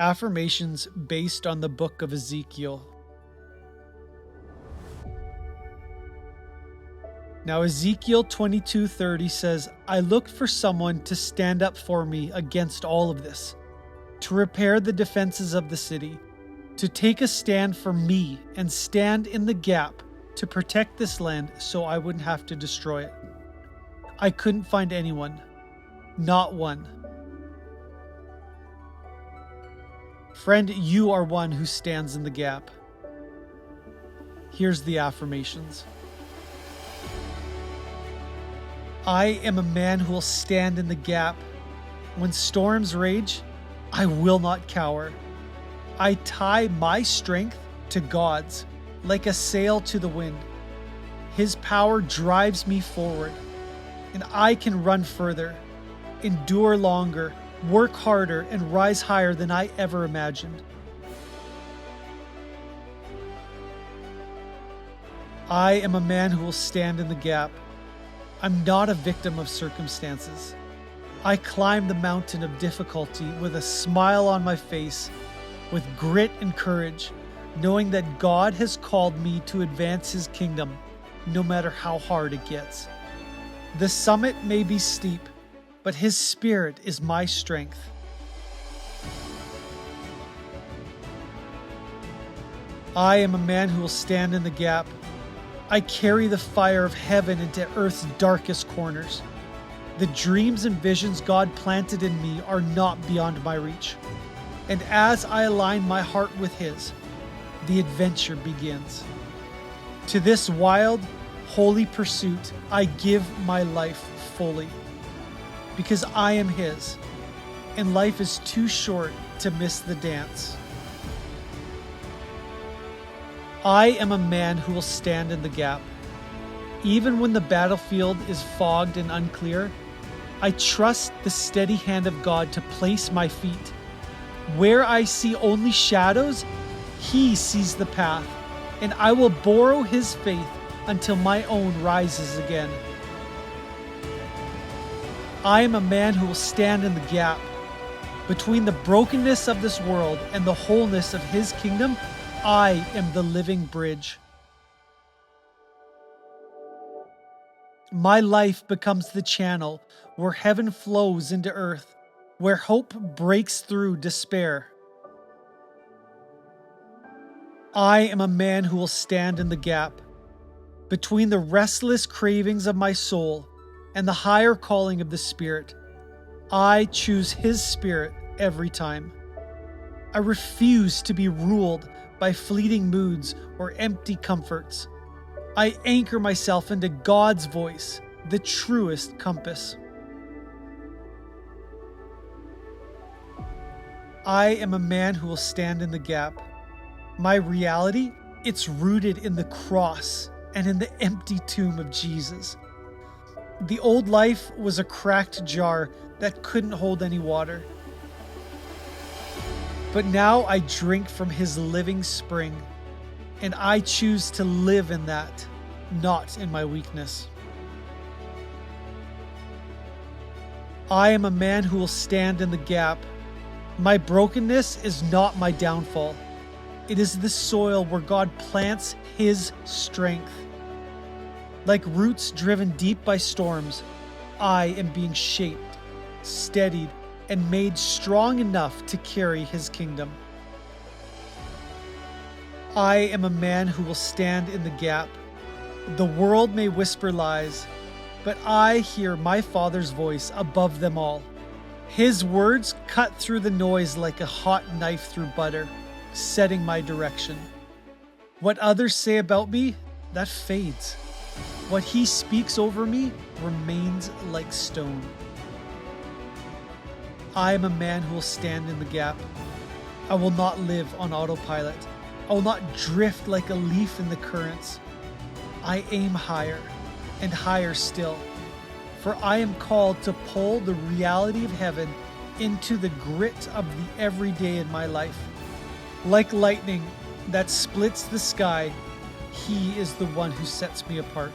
Affirmations based on the book of Ezekiel. Now Ezekiel 22:30 says, I looked for someone to stand up for me against all of this, to repair the defenses of the city, to take a stand for me and stand in the gap to protect this land so I wouldn't have to destroy it. I couldn't find anyone, not one. Friend, you are one who stands in the gap. Here's the affirmations. I am a man who will stand in the gap. When storms rage, I will not cower. I tie my strength to God's, like a sail to the wind. His power drives me forward, and I can run further, endure longer, work harder, and rise higher than I ever imagined. I am a man who will stand in the gap. I'm not a victim of circumstances. I climb the mountain of difficulty with a smile on my face, with grit and courage, knowing that God has called me to advance His kingdom, no matter how hard it gets. The summit may be steep, but His Spirit is my strength. I am a man who will stand in the gap. I carry the fire of heaven into earth's darkest corners. The dreams and visions God planted in me are not beyond my reach. And as I align my heart with His, the adventure begins. To this wild, holy pursuit, I give my life fully. Because I am His, and life is too short to miss the dance. I am a man who will stand in the gap. Even when the battlefield is fogged and unclear, I trust the steady hand of God to place my feet. Where I see only shadows, He sees the path, and I will borrow His faith until my own rises again. I am a man who will stand in the gap. Between the brokenness of this world and the wholeness of His kingdom, I am the living bridge. My life becomes the channel where heaven flows into earth, where hope breaks through despair. I am a man who will stand in the gap. Between the restless cravings of my soul and the higher calling of the Spirit, I choose His Spirit every time. I refuse to be ruled by fleeting moods or empty comforts. I anchor myself into God's voice, the truest compass. I am a man who will stand in the gap. My reality, it's rooted in the cross and in the empty tomb of Jesus. The old life was a cracked jar that couldn't hold any water. But now I drink from His living spring, and I choose to live in that, not in my weakness. I am a man who will stand in the gap. My brokenness is not my downfall. It is the soil where God plants His strength. Like roots driven deep by storms, I am being shaped, steadied, and made strong enough to carry His kingdom. I am a man who will stand in the gap. The world may whisper lies, but I hear my Father's voice above them all. His words cut through the noise like a hot knife through butter, setting my direction. What others say about me, that fades. What He speaks over me remains like stone. I am a man who will stand in the gap. I will not live on autopilot. I will not drift like a leaf in the currents. I aim higher and higher still, for I am called to pull the reality of heaven into the grit of the everyday in my life. Like lightning that splits the sky, He is the one who sets me apart.